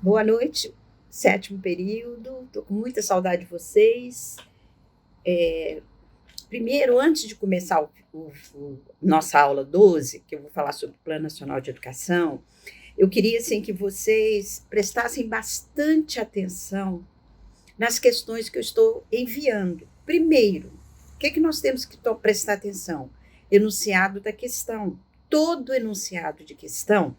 Boa noite, sétimo período, estou com muita saudade de vocês. Primeiro, antes de começar nossa aula 12, que eu vou falar sobre o Plano Nacional de Educação, eu queria assim, que vocês prestassem bastante atenção nas questões que eu estou enviando. Primeiro, o que nós temos que prestar atenção? Enunciado da questão. Todo enunciado de questão,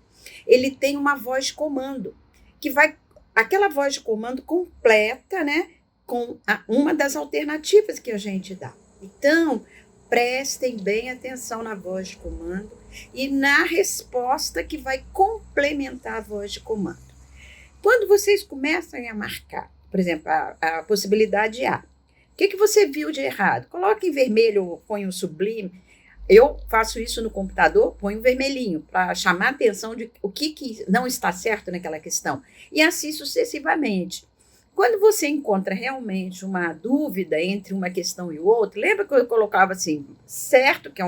ele tem uma voz de comando, que vai, aquela voz de comando completa, né, com uma das alternativas que a gente dá. Então, prestem bem atenção na voz de comando e na resposta que vai complementar a voz de comando. Quando vocês começam a marcar, por exemplo, a possibilidade A, o que você viu de errado? Coloque em vermelho ou põe um sublime. Eu faço isso no computador, ponho um vermelhinho para chamar a atenção de o que não está certo naquela questão. E assim sucessivamente. Quando você encontra realmente uma dúvida entre uma questão e outra, lembra que eu colocava assim, certo, que é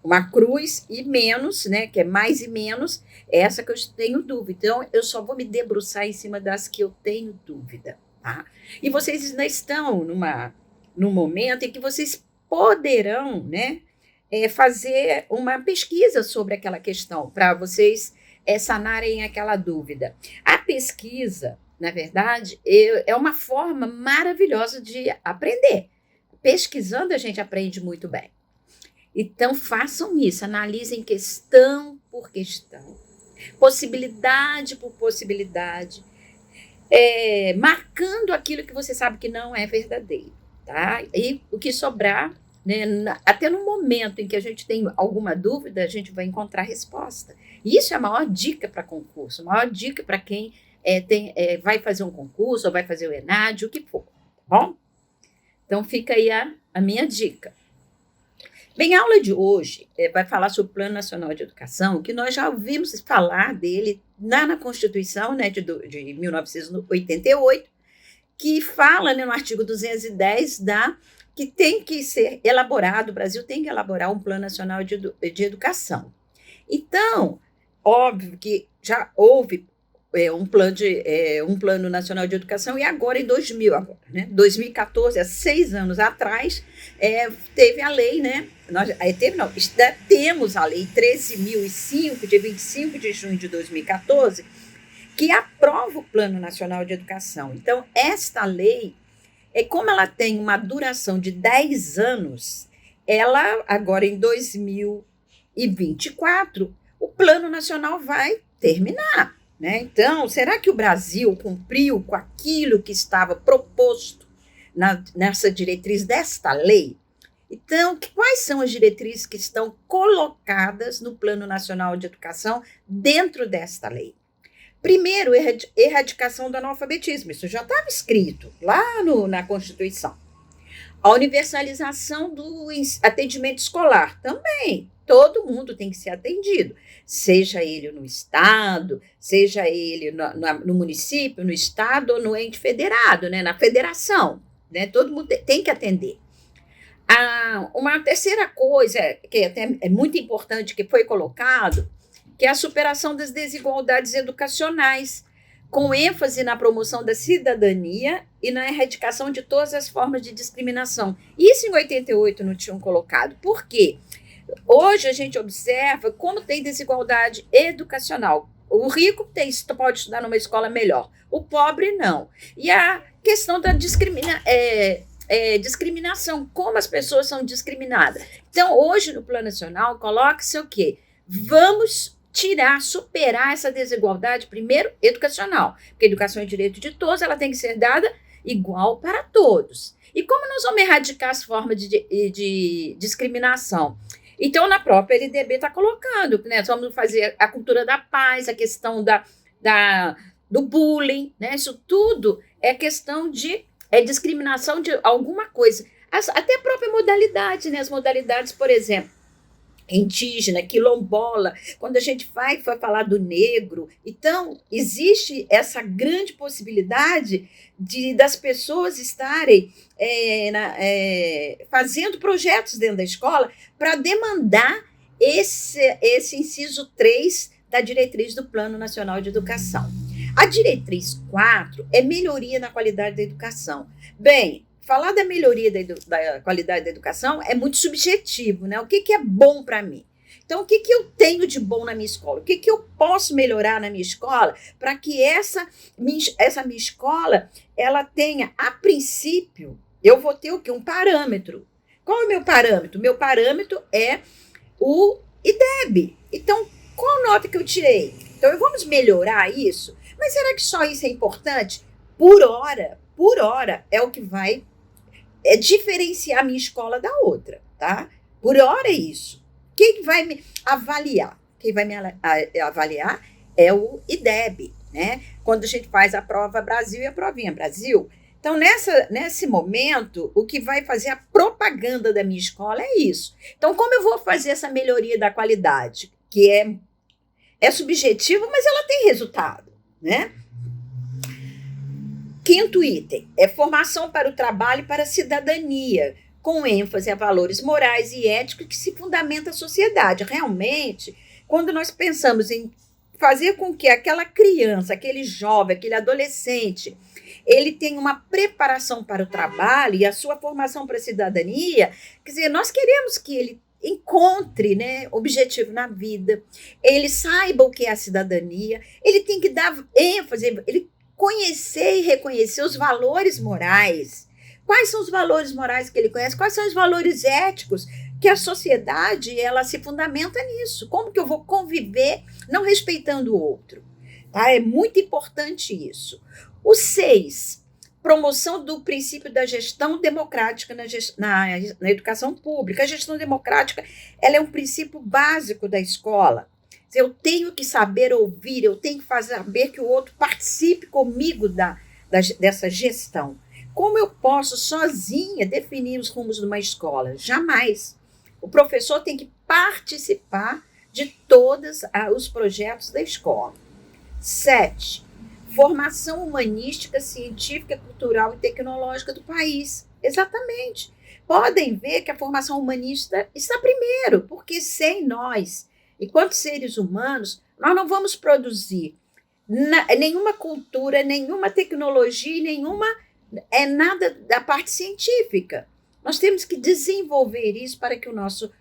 uma cruz, e menos, né, que é mais e menos, essa que eu tenho dúvida. Então, eu só vou me debruçar em cima das que eu tenho dúvida. Tá? E vocês ainda estão num momento em que vocês poderão, né, fazer uma pesquisa sobre aquela questão, para vocês sanarem aquela dúvida. A pesquisa, na verdade, é uma forma maravilhosa de aprender. Pesquisando, a gente aprende muito bem. Então, façam isso, analisem questão por questão, possibilidade por possibilidade, marcando aquilo que você sabe que não é verdadeiro, tá? E o que sobrar, né, até no momento em que a gente tem alguma dúvida, a gente vai encontrar resposta. E isso é a maior dica para concurso, a maior dica para quem vai fazer um concurso ou vai fazer o ENAD, o que for, tá bom? Então, fica aí a minha dica. Bem, a aula de hoje vai falar sobre o Plano Nacional de Educação, que nós já ouvimos falar dele na Constituição, né, de 1988, que fala, né, no artigo 210 que tem que ser elaborado, o Brasil tem que elaborar um Plano Nacional de Educação. Então, óbvio que já houve um Plano Nacional de Educação, e agora em 2014, há 6 anos atrás, teve a lei, né? Temos a lei 13.005, de 25 de junho de 2014, que aprova o Plano Nacional de Educação. Então, esta lei, como ela tem uma duração de 10 anos, ela, agora em 2024, o Plano Nacional vai terminar. Né? Então, será que o Brasil cumpriu com aquilo que estava proposto nessa diretriz desta lei? Então, quais são as diretrizes que estão colocadas no Plano Nacional de Educação dentro desta lei? Primeiro, erradicação do analfabetismo, isso já estava escrito lá na Constituição. A universalização do atendimento escolar, também. Todo mundo tem que ser atendido, seja ele no estado, seja ele no município, no estado ou no ente federado, né, na federação, né, todo mundo tem que atender. Uma terceira coisa que até é muito importante que foi colocado, que é a superação das desigualdades educacionais, com ênfase na promoção da cidadania e na erradicação de todas as formas de discriminação. Isso em 88 não tinham colocado. Por quê? Hoje a gente observa como tem desigualdade educacional. O rico pode estudar numa escola melhor, o pobre não. E a questão da discriminação, como as pessoas são discriminadas. Então, hoje no Plano Nacional, coloca-se o quê? Vamos superar essa desigualdade, primeiro, educacional, porque a educação é direito de todos, ela tem que ser dada igual para todos. E como nós vamos erradicar as formas de discriminação? Então, na própria LDB está colocando, né? Nós vamos fazer a cultura da paz, a questão do bullying, né? Isso tudo é questão de discriminação de alguma coisa. Até a própria modalidade, né? As modalidades, por exemplo, indígena, quilombola, quando a gente vai falar do negro. Então, existe essa grande possibilidade das pessoas estarem fazendo projetos dentro da escola para demandar esse inciso 3 da diretriz do Plano Nacional de Educação. A diretriz 4 é melhoria na qualidade da educação. Bem, falar da melhoria da qualidade da educação é muito subjetivo, né? O que é bom para mim? Então, o que eu tenho de bom na minha escola? O que eu posso melhorar na minha escola para que essa minha escola ela tenha, a princípio, eu vou ter o quê? Um parâmetro. Qual é o meu parâmetro? Meu parâmetro é o IDEB. Então, qual nota que eu tirei? Então, vamos melhorar isso? Mas será que só isso é importante? Por hora é o que vai diferenciar a minha escola da outra, tá? Por hora é isso. Quem vai me avaliar? Quem vai me avaliar é o IDEB, né? Quando a gente faz a prova Brasil e a provinha Brasil. Então, nesse momento, o que vai fazer a propaganda da minha escola é isso. Então, como eu vou fazer essa melhoria da qualidade, que é subjetiva, mas ela tem resultado, né? Quinto item é formação para o trabalho e para a cidadania, com ênfase a valores morais e éticos que se fundamenta a sociedade. Realmente, quando nós pensamos em fazer com que aquela criança, aquele jovem, aquele adolescente, ele tenha uma preparação para o trabalho e a sua formação para a cidadania, quer dizer, nós queremos que ele encontre, né, objetivo na vida, ele saiba o que é a cidadania, ele tem que dar ênfase, ele conhecer e reconhecer os valores morais. Quais são os valores morais que ele conhece? Quais são os valores éticos? Que a sociedade, ela se fundamenta nisso. Como que eu vou conviver não respeitando o outro? Tá? É muito importante isso. O 6, promoção do princípio da gestão democrática na educação pública. A gestão democrática, ela é um princípio básico da escola. Eu tenho que saber ouvir, eu tenho que saber que o outro participe comigo dessa gestão. Como eu posso, sozinha, definir os rumos de uma escola? Jamais. O professor tem que participar de todos os projetos da escola. 7, formação humanística, científica, cultural e tecnológica do país. Exatamente. Podem ver que a formação humanista está primeiro, porque sem nós, enquanto seres humanos, nós não vamos produzir nenhuma cultura, nenhuma tecnologia, nada da parte científica. Nós temos que desenvolver isso para que o nosso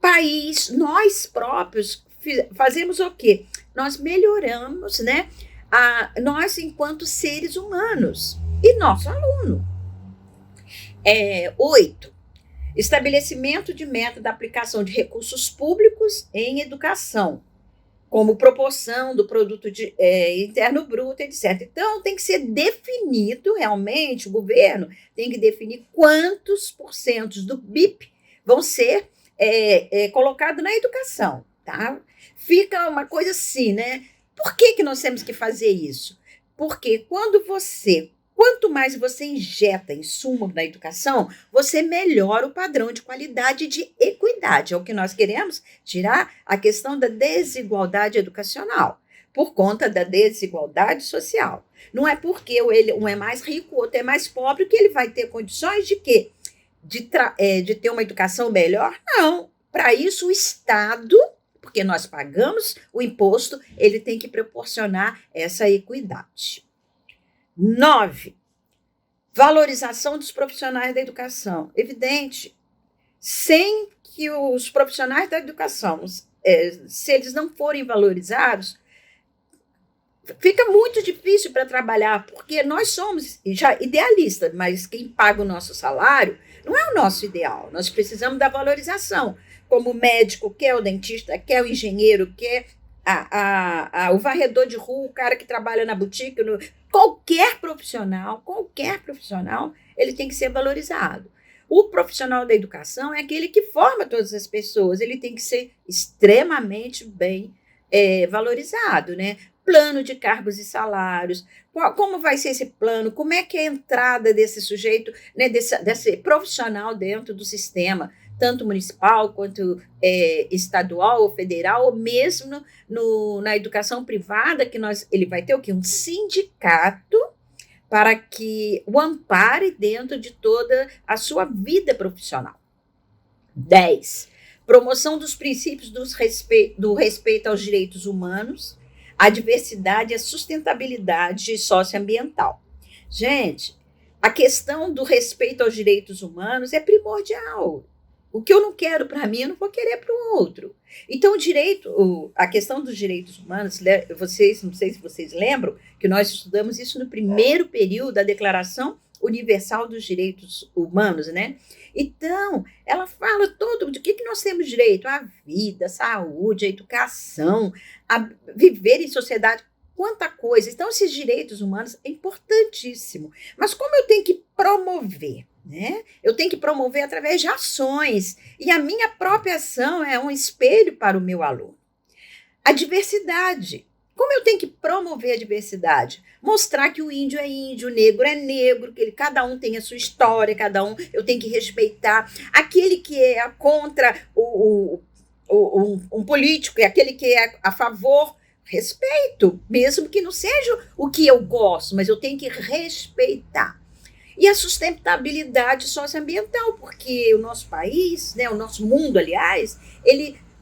país, nós próprios, fazemos o quê? Nós melhoramos, né? Nós enquanto seres humanos e nosso aluno. 8, estabelecimento de meta da aplicação de recursos públicos em educação, como proporção do produto interno bruto, etc. Então, tem que ser definido realmente, o governo tem que definir quantos % do BIP vão ser colocados na educação, tá? Fica uma coisa assim, né? Por que nós temos que fazer isso? Porque quanto mais você injeta insumo na educação, você melhora o padrão de qualidade e de equidade. É o que nós queremos, tirar a questão da desigualdade educacional, por conta da desigualdade social. Não é porque um é mais rico, o outro é mais pobre, que ele vai ter condições de quê? De ter uma educação melhor? Não. Para isso, o Estado, porque nós pagamos o imposto, ele tem que proporcionar essa equidade. 9, valorização dos profissionais da educação. Evidente, sem que os profissionais da educação, se eles não forem valorizados, fica muito difícil para trabalhar, porque nós somos já idealistas, mas quem paga o nosso salário não é o nosso ideal. Nós precisamos da valorização, como o médico, que é o dentista, que é o engenheiro, que é o varredor de rua, o cara que trabalha na boutique, qualquer profissional, ele tem que ser valorizado. O profissional da educação é aquele que forma todas as pessoas, ele tem que ser extremamente bem valorizado, né? Plano de cargos e salários, como vai ser esse plano, como é que é a entrada desse sujeito, né, desse profissional dentro do sistema, tanto municipal quanto estadual ou federal, ou mesmo na educação privada, que ele vai ter o quê? Um sindicato para que o ampare dentro de toda a sua vida profissional. 10, promoção dos princípios do respeito aos direitos humanos, a diversidade e a sustentabilidade socioambiental. Gente, a questão do respeito aos direitos humanos é primordial. O que eu não quero para mim, eu não vou querer para o outro. Então, a questão dos direitos humanos, não sei se vocês lembram, que nós estudamos isso no primeiro período da Declaração Universal dos Direitos Humanos, né? Então, ela fala todo de que nós temos direito à vida, à saúde, à educação, a viver em sociedade, quanta coisa. Então, esses direitos humanos é importantíssimo. Mas como eu tenho que promover? Né? Eu tenho que promover através de ações, e a minha própria ação é um espelho para o meu aluno. A diversidade. Como eu tenho que promover a diversidade? Mostrar que o índio é índio, o negro é negro, que cada um tem a sua história, eu tenho que respeitar. Aquele que é contra um político e aquele que é a favor, respeito, mesmo que não seja o que eu gosto, mas eu tenho que respeitar. E a sustentabilidade socioambiental, porque o nosso país, né, o nosso mundo, aliás,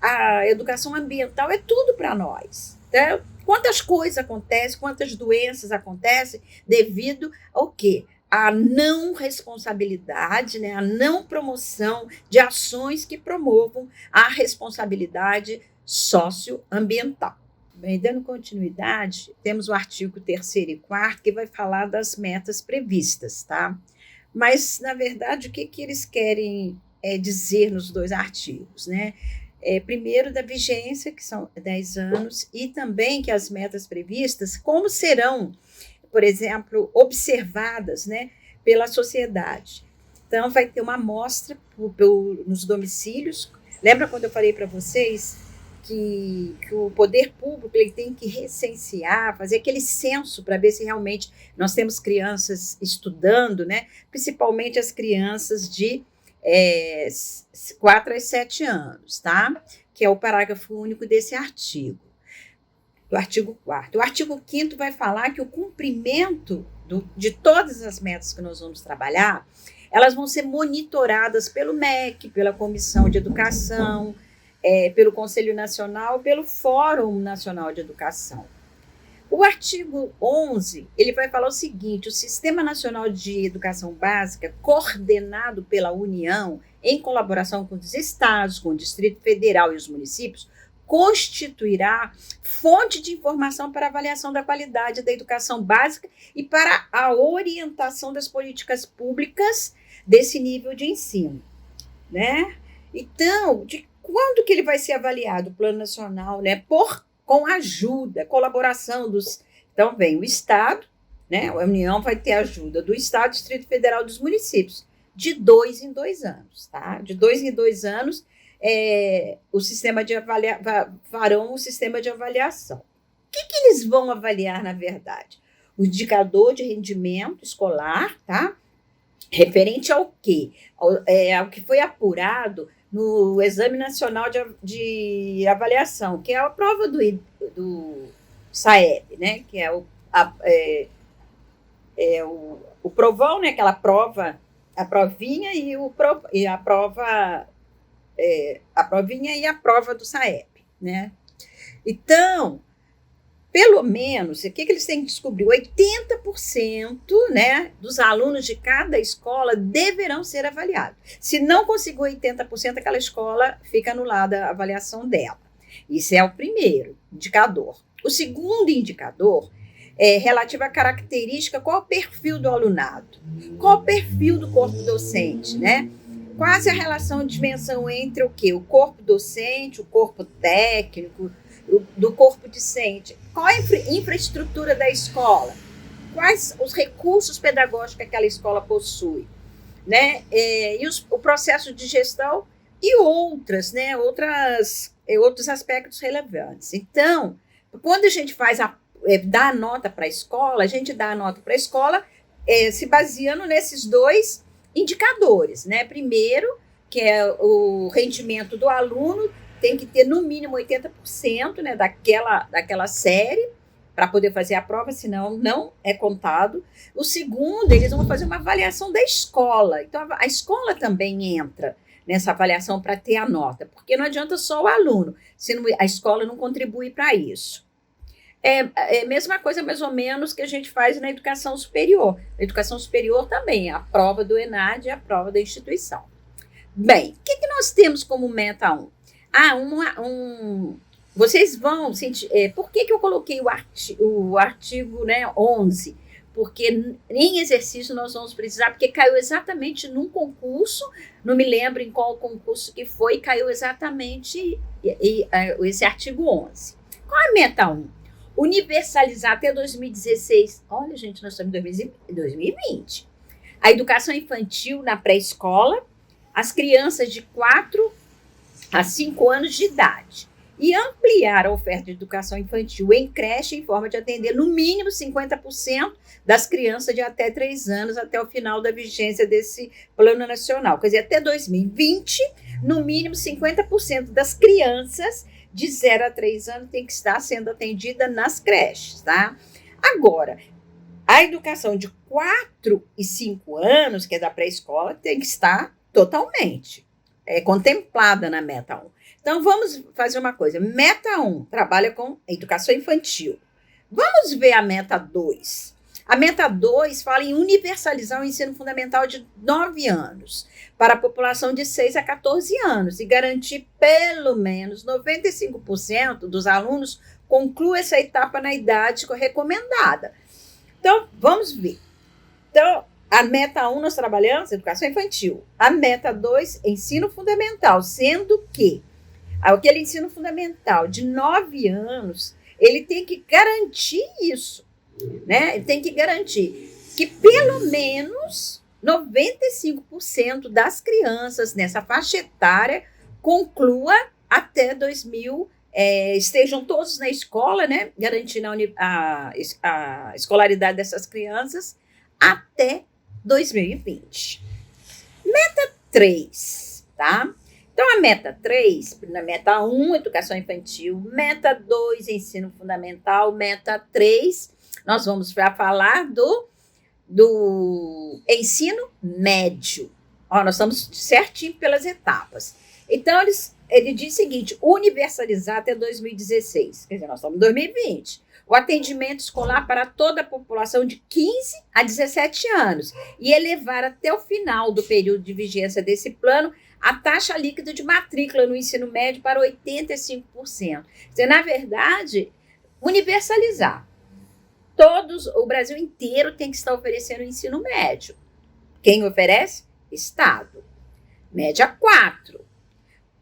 a educação ambiental é tudo para nós. Tá? Quantas coisas acontecem, quantas doenças acontecem devido ao quê? A não responsabilidade, né, a não promoção de ações que promovam a responsabilidade socioambiental. Bem, dando continuidade, temos o artigo 3º e 4º, que vai falar das metas previstas, tá? Mas, na verdade, o que eles querem dizer nos dois artigos, né? Primeiro, da vigência, que são 10 anos, e também que as metas previstas, como serão, por exemplo, observadas, né, pela sociedade. Então, vai ter uma amostra nos domicílios. Lembra quando eu falei para vocês que o poder público ele tem que recensear, fazer aquele censo para ver se realmente nós temos crianças estudando, né? Principalmente as crianças de 4 a 7 anos, tá? Que é o parágrafo único desse artigo, do artigo 4º. O artigo 5º vai falar que o cumprimento de todas as metas que nós vamos trabalhar, elas vão ser monitoradas pelo MEC, pela Comissão de Educação, pelo Conselho Nacional, pelo Fórum Nacional de Educação. O artigo 11, ele vai falar o seguinte: o Sistema Nacional de Educação Básica, coordenado pela União, em colaboração com os estados, com o Distrito Federal e os municípios, constituirá fonte de informação para avaliação da qualidade da educação básica e para a orientação das políticas públicas desse nível de ensino, né? Então, quando que ele vai ser avaliado, o Plano Nacional, né? Com ajuda, colaboração dos... Então, vem o Estado, né? A União vai ter ajuda do Estado, Distrito Federal e dos municípios, de 2 em 2 anos, tá? De 2 em 2 anos, farão o sistema de avaliação. O que eles vão avaliar, na verdade? O indicador de rendimento escolar, tá? Referente ao quê? Ao que foi apurado no Exame Nacional de Avaliação, que é a prova do SAEB, né? Que é o provão, né? Aquela prova, a provinha e a prova, a provinha e a prova do SAEB, né? Então, pelo menos, o que eles têm que descobrir? 80%, né, dos alunos de cada escola deverão ser avaliados. Se não conseguir 80%, aquela escola fica anulada a avaliação dela. Isso é o primeiro indicador. O segundo indicador é relativo à característica, qual o perfil do alunado, qual o perfil do corpo docente, né? Quase a relação de dimensão entre o quê? O corpo docente, o corpo técnico, do corpo discente. Qual a infraestrutura da escola? Quais os recursos pedagógicos que aquela escola possui? Né? E o processo de gestão e outros aspectos relevantes. Então, quando a gente dá a nota para a escola, a gente dá a nota para a escola se baseando nesses dois indicadores. Né? Primeiro, que é o rendimento do aluno, tem que ter no mínimo 80%, né, daquela série para poder fazer a prova, senão não é contado. O segundo, eles vão fazer uma avaliação da escola. Então, a escola também entra nessa avaliação para ter a nota, porque não adianta só o aluno, se a escola não contribui para isso. É a mesma coisa, mais ou menos, que a gente faz na educação superior. Na educação superior também, a prova do ENAD e a prova da instituição. Bem, o que nós temos como meta 1? Vocês vão sentir... por que eu coloquei o artigo, né, 11? Porque em exercício nós vamos precisar, porque caiu exatamente num concurso, não me lembro em qual concurso que foi, caiu exatamente esse artigo 11. Qual é a meta 1? Universalizar até 2016. Olha, gente, nós estamos em 2020. A educação infantil na pré-escola, as crianças de 4 a 5 anos de idade. E ampliar a oferta de educação infantil em creche em forma de atender no mínimo 50% das crianças de até 3 anos até o final da vigência desse plano nacional. Quer dizer, até 2020, no mínimo 50% das crianças de 0 a 3 anos tem que estar sendo atendida nas creches, tá? Agora, a educação de 4 e 5 anos, que é da pré-escola, tem que estar totalmente contemplada na meta 1. Então, vamos fazer uma coisa. Meta 1 trabalha com educação infantil. Vamos ver a meta 2. A meta 2 fala em universalizar o ensino fundamental de 9 anos para a população de 6 a 14 anos e garantir pelo menos 95% dos alunos concluam essa etapa na idade recomendada. Então, vamos ver. Então, a meta 1 nós trabalhamos educação infantil. A meta 2, ensino fundamental, sendo que aquele ensino fundamental de 9 anos, ele tem que garantir isso, né? Ele tem que garantir que pelo menos 95% das crianças nessa faixa etária conclua até 2000, estejam todos na escola, né? Garantindo a escolaridade dessas crianças até 2020. Meta 3, tá? Então, a meta 3, na meta 1, educação infantil, meta 2, ensino fundamental, meta 3, nós vamos falar do ensino médio. Ó, nós estamos certinho pelas etapas. Então, ele diz o seguinte, universalizar até 2016, quer dizer, nós estamos em 2020. O atendimento escolar para toda a população de 15 a 17 anos e elevar até o final do período de vigência desse plano a taxa líquida de matrícula no ensino médio para 85%. Quer dizer, na verdade, universalizar. O Brasil inteiro tem que estar oferecendo o ensino médio. Quem oferece? Estado. Média 4.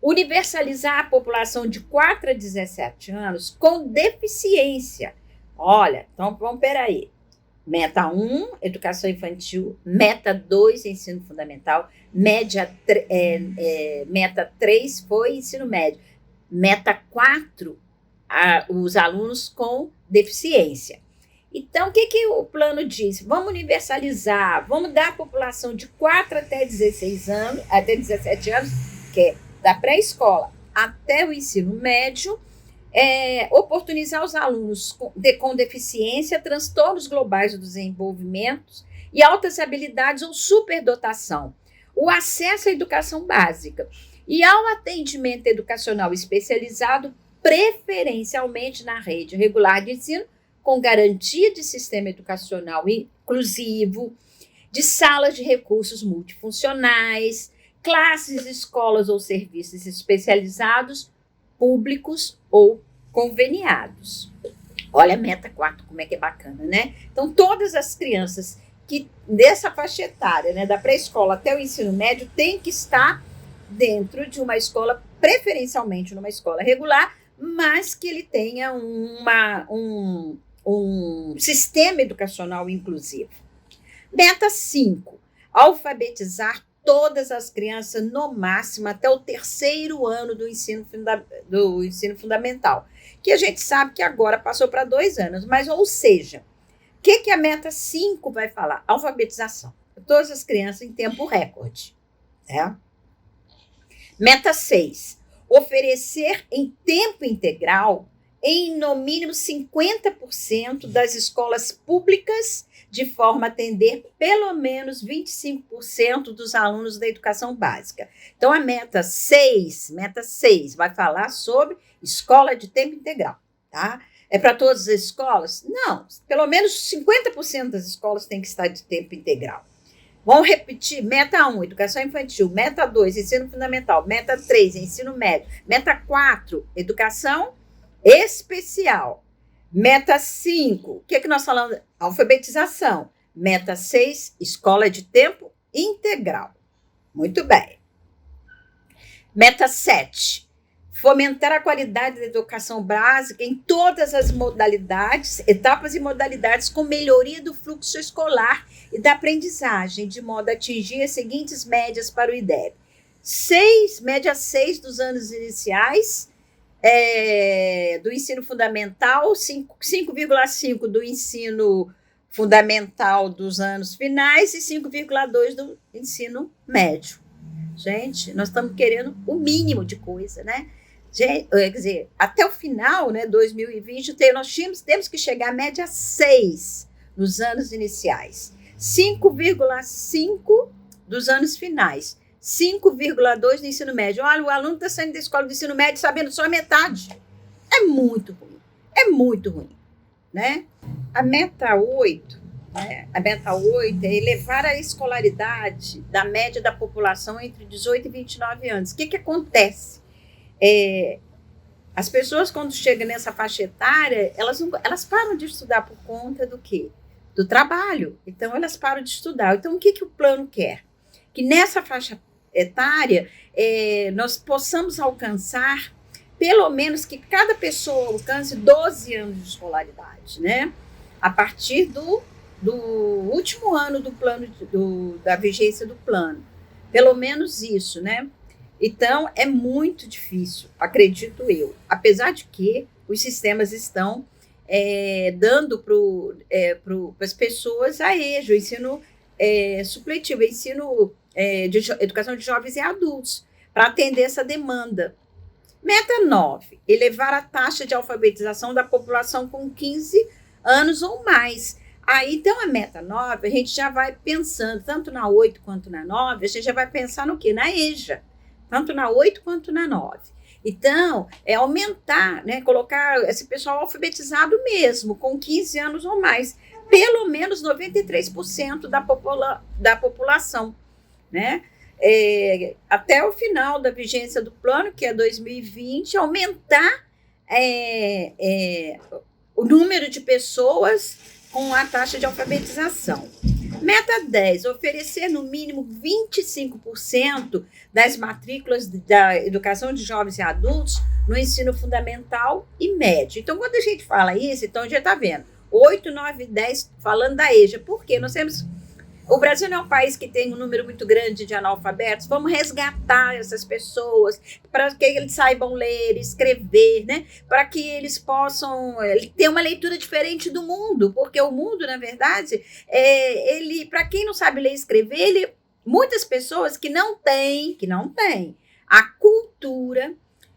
Universalizar a população de 4 a 17 anos com deficiência. Olha, então vamos peraí. Meta 1, educação infantil. Meta 2, ensino fundamental. Meta 3 foi ensino médio. Meta 4, os alunos com deficiência. Então, o que o plano diz? Vamos universalizar, vamos dar à população de 4 até 16 anos, até 17 anos, que é da pré-escola até o ensino médio, oportunizar os alunos com deficiência, transtornos globais do desenvolvimento e altas habilidades ou superdotação, o acesso à educação básica e ao atendimento educacional especializado, preferencialmente na rede regular de ensino, com garantia de sistema educacional inclusivo, de salas de recursos multifuncionais, classes, escolas ou serviços especializados, públicos ou conveniados. Olha a meta 4, como é que é bacana, né? Então, todas as crianças que dessa faixa etária, né, da pré-escola até o ensino médio, têm que estar dentro de uma escola, preferencialmente numa escola regular, mas que ele tenha um sistema educacional inclusivo. Meta 5, alfabetizar todas as crianças no máximo até o 3º ano do ensino fundamental, que a gente sabe que agora passou para 2 anos, mas ou seja, o que a meta 5 vai falar? Alfabetização. Todas as crianças em tempo recorde. Né? Meta 6, oferecer em tempo integral em no mínimo 50% das escolas públicas, de forma a atender pelo menos 25% dos alunos da educação básica. Então, a meta 6, vai falar sobre escola de tempo integral, tá? É para todas as escolas? Não, pelo menos 50% das escolas têm que estar de tempo integral. Vamos repetir: meta 1, educação infantil; meta 2, ensino fundamental; meta 3, ensino médio; meta 4, educação especial; meta 5, o que nós falamos? Alfabetização; meta 6, escola de tempo integral. Muito bem. Meta 7, fomentar a qualidade da educação básica em todas as modalidades, etapas e modalidades, com melhoria do fluxo escolar e da aprendizagem, de modo a atingir as seguintes médias para o IDEB. Média 6 dos anos iniciais, do ensino fundamental, 5,5 do ensino fundamental dos anos finais e 5,2 do ensino médio. Gente, nós estamos querendo o mínimo de coisa, né? Quer dizer, até o final, né, 2020, nós temos que chegar à média 6 nos anos iniciais, 5,5 dos anos finais, 5,2 do ensino médio. Olha, o aluno está saindo da escola do ensino médio sabendo só a metade. É muito ruim, né? A meta 8, é elevar a escolaridade da média da população entre 18 e 29 anos. O que acontece? As pessoas, quando chegam nessa faixa etária, elas param de estudar por conta do quê? Do trabalho. Então, elas param de estudar. Então, o que o plano quer? Que nessa faixa etária, nós possamos alcançar, pelo menos que cada pessoa alcance 12 anos de escolaridade, né? A partir do último ano do plano, da vigência do plano. Pelo menos isso, né? Então, é muito difícil, acredito eu, apesar de que os sistemas estão dando para as pessoas a EJA, o ensino supletivo, ensino de educação de jovens e adultos, para atender essa demanda. Meta 9, elevar a taxa de alfabetização da população com 15 anos ou mais. Aí, então, a meta 9, a gente já vai pensando, tanto na 8 quanto na 9, a gente já vai pensar no quê? Na EJA. Tanto na 8 quanto na 9. Então, aumentar, né, colocar esse pessoal alfabetizado mesmo, com 15 anos ou mais, pelo menos 93% da população, né? Até o final da vigência do plano, que é 2020, aumentar o número de pessoas com a taxa de alfabetização. Meta 10, oferecer no mínimo 25% das matrículas da educação de jovens e adultos no ensino fundamental e médio. Então, quando a gente fala isso, então a gente está vendo 8, 9, 10 falando da EJA. Por quê? O Brasil não é um país que tem um número muito grande de analfabetos. Vamos resgatar essas pessoas para que eles saibam ler, escrever, né? Para que eles possam ter uma leitura diferente do mundo, porque o mundo, na verdade, para quem não sabe ler e escrever, muitas pessoas que não têm a cultura,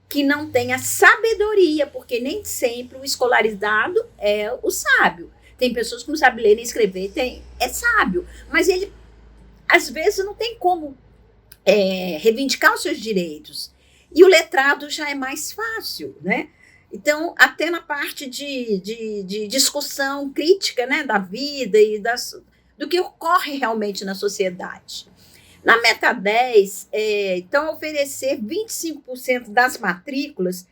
que não têm a sabedoria, porque nem sempre o escolarizado é o sábio. Tem pessoas que não sabem ler nem escrever, é sábio, mas ele, às vezes, não tem como reivindicar os seus direitos. E o letrado já é mais fácil, né? Então, até na parte de discussão crítica, né, da vida e do que ocorre realmente na sociedade. Na meta 10, então, oferecer 25% das matrículas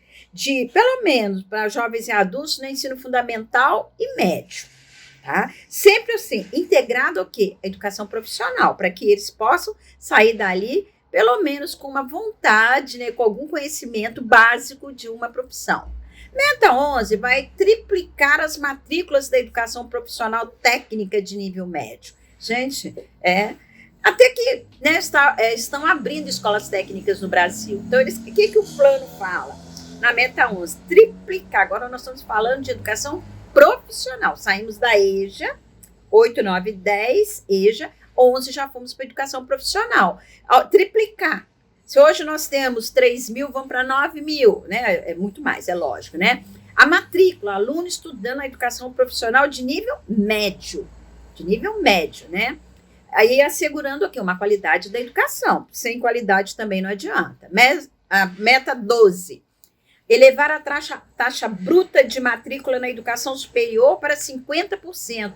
pelo menos, para jovens e adultos no ensino fundamental e médio. Tá? Sempre assim, integrado ao quê? A educação profissional, para que eles possam sair dali, pelo menos com uma vontade, né, com algum conhecimento básico de uma profissão. Meta 11 vai triplicar as matrículas da educação profissional técnica de nível médio. Gente, até que, né, estão abrindo escolas técnicas no Brasil. Então, o que o plano fala? Na meta 11, triplicar. Agora nós estamos falando de educação profissional. Saímos da EJA, 8, 9, 10, EJA, 11 já fomos para educação profissional. Triplicar Se hoje nós temos 3 mil, vamos para 9 mil, né? É muito mais, é lógico, né? A matrícula, aluno estudando a educação profissional de nível médio, né? Aí assegurando aqui uma qualidade da educação. Sem qualidade também não adianta. A meta 12. Elevar a taxa bruta de matrícula na educação superior para 50%.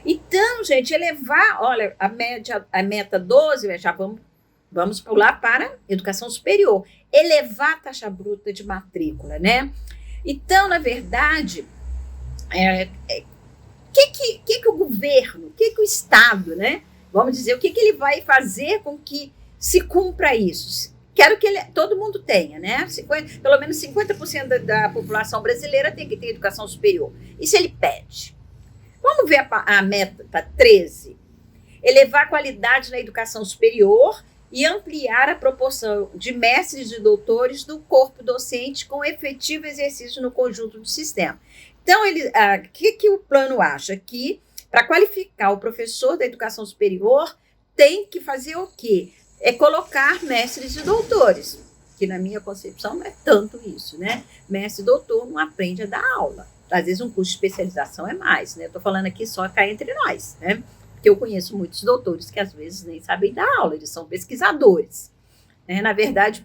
Então, gente, elevar, olha, a meta 12, já vamos pular para educação superior. Elevar a taxa bruta de matrícula, né? Então, na verdade, que o governo, que o Estado, né? Vamos dizer, o que ele vai fazer com que se cumpra isso? Quero que todo mundo tenha, né? Pelo menos 50% da população brasileira tem que ter educação superior. Isso ele pede. Vamos ver a meta 13. Elevar a qualidade na educação superior e ampliar a proporção de mestres e doutores do corpo docente com efetivo exercício no conjunto do sistema. Então, o que o plano acha? Que, para qualificar o professor da educação superior, tem que fazer o quê? É colocar mestres e doutores, que na minha concepção não é tanto isso, né? Mestre e doutor não aprende a dar aula. Às vezes um curso de especialização é mais, né? Estou falando aqui só cá entre nós, né? Porque eu conheço muitos doutores que às vezes nem sabem dar aula, eles são pesquisadores. Né? Na verdade,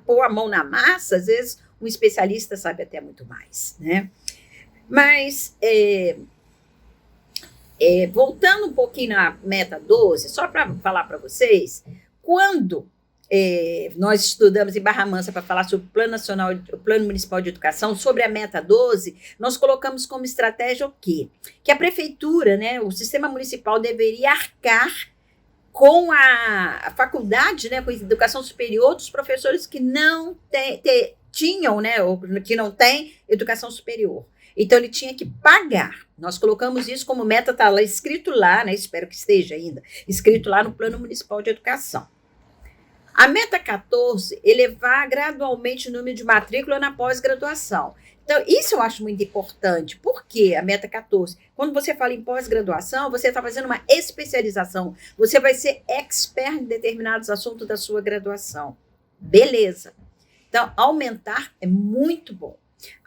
pôr a mão na massa, às vezes um especialista sabe até muito mais, né? Mas, voltando um pouquinho na meta 12, só para falar para vocês, quando nós estudamos em Barra Mansa para falar sobre o Plano Municipal de Educação, sobre a meta 12, nós colocamos como estratégia o quê? Que a prefeitura, né, o sistema municipal deveria arcar com a faculdade, né, com a educação superior dos professores que não tinham, né, ou que não têm educação superior. Então, ele tinha que pagar. Nós colocamos isso como meta, está lá escrito lá, né? Espero que esteja ainda, escrito lá no Plano Municipal de Educação. A meta 14, elevar gradualmente o número de matrícula na pós-graduação. Então, isso eu acho muito importante. Por quê? A meta 14. Quando você fala em pós-graduação, você está fazendo uma especialização. Você vai ser expert em determinados assuntos da sua graduação. Beleza. Então, aumentar é muito bom.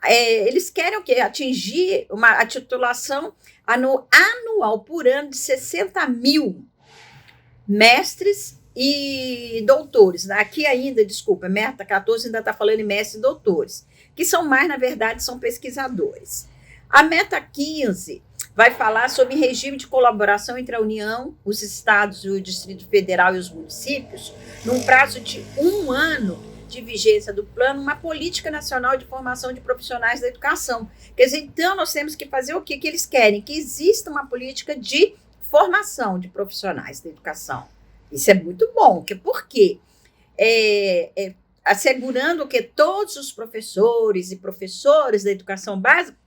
Eles querem o quê? Atingir a titulação anual por ano de 60 mil mestres e doutores. Aqui ainda, desculpa, meta 14 ainda está falando em mestres e doutores, que são mais, na verdade, são pesquisadores. A meta 15 vai falar sobre regime de colaboração entre a União, os estados, o Distrito Federal e os municípios, num prazo de 1 ano de vigência do plano, uma política nacional de formação de profissionais da educação. Quer dizer, então, nós temos que fazer o que eles querem? Que exista uma política de formação de profissionais da educação. Isso é muito bom, porque assegurando que todos os professores e professoras da educação básica,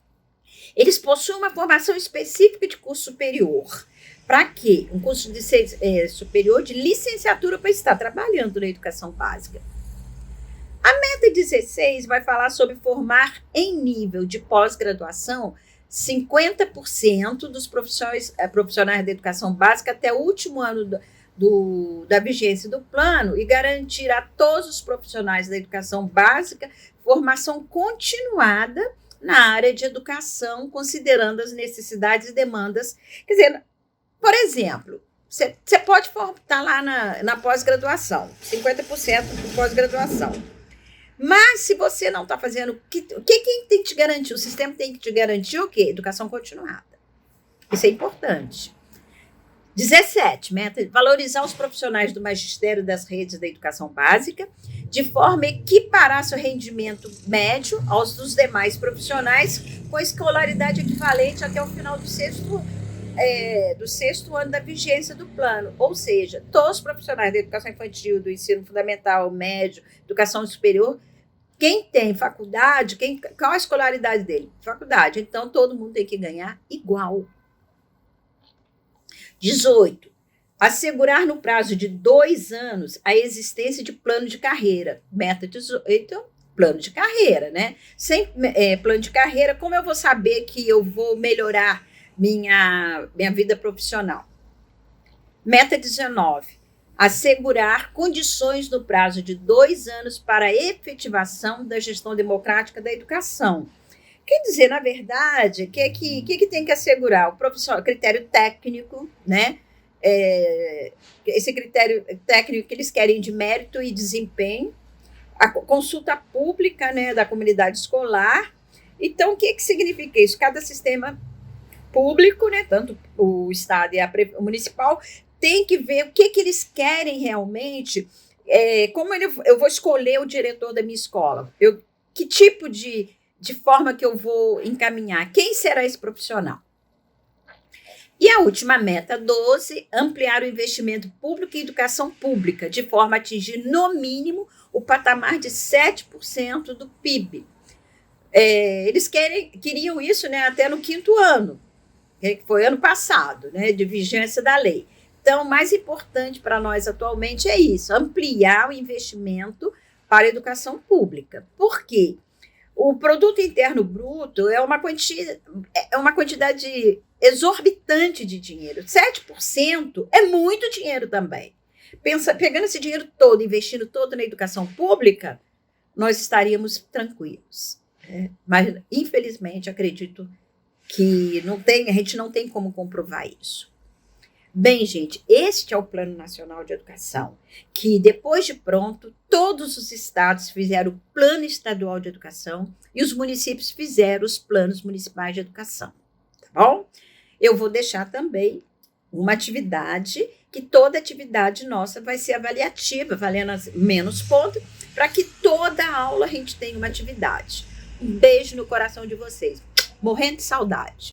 eles possuem uma formação específica de curso superior. Para quê? Um curso superior de licenciatura para estar trabalhando na educação básica. A meta 16 vai falar sobre formar em nível de pós-graduação 50% dos profissionais da educação básica até o último ano da vigência do plano e garantir a todos os profissionais da educação básica formação continuada na área de educação, considerando as necessidades e demandas. Quer dizer, por exemplo, você pode estar lá na pós-graduação, 50% de pós-graduação. Mas se você não está fazendo, quem tem que te garantir? O sistema tem que te garantir o quê? Educação continuada. Isso é importante. 17, meta, valorizar os profissionais do magistério das redes da educação básica, de forma a equiparar seu rendimento médio aos dos demais profissionais, com escolaridade equivalente até o final do sexto ano da vigência do plano. Ou seja, todos os profissionais da educação infantil, do ensino fundamental, médio, educação superior, quem tem faculdade, qual a escolaridade dele? Faculdade. Então, todo mundo tem que ganhar igual. 18. Assegurar no prazo de 2 anos a existência de plano de carreira. Meta 18, plano de carreira, né? Sem plano de carreira, como eu vou saber que eu vou melhorar minha vida profissional? Meta 19. assegurar condições no prazo de 2 anos para a efetivação da gestão democrática da educação. Quer dizer, na verdade, o que tem que assegurar? O professor, critério técnico, né? Esse critério técnico que eles querem de mérito e desempenho, a consulta pública, né, da comunidade escolar. Então, o que significa isso? Cada sistema público, né, tanto o Estado e o municipal, tem que ver o que eles querem realmente, como eu vou escolher o diretor da minha escola, que tipo de forma que eu vou encaminhar, quem será esse profissional. E a última meta 12, ampliar o investimento público em educação pública, de forma a atingir, no mínimo, o patamar de 7% do PIB. Eles queriam isso, né, até no 5º ano, que foi ano passado, né, de vigência da lei. Então, o mais importante para nós atualmente é isso, ampliar o investimento para a educação pública. Por quê? O produto interno bruto é uma quantidade exorbitante de dinheiro. 7% é muito dinheiro também. Pegando esse dinheiro todo, investindo todo na educação pública, nós estaríamos tranquilos. Mas, infelizmente, acredito que a gente não tem como comprovar isso. Bem, gente, este é o Plano Nacional de Educação, que depois de pronto, todos os estados fizeram o Plano Estadual de Educação e os municípios fizeram os Planos Municipais de Educação, tá bom? Eu vou deixar também uma atividade, que toda atividade nossa vai ser avaliativa, valendo menos pontos, para que toda aula a gente tenha uma atividade. Um beijo no coração de vocês. Morrendo de saudade.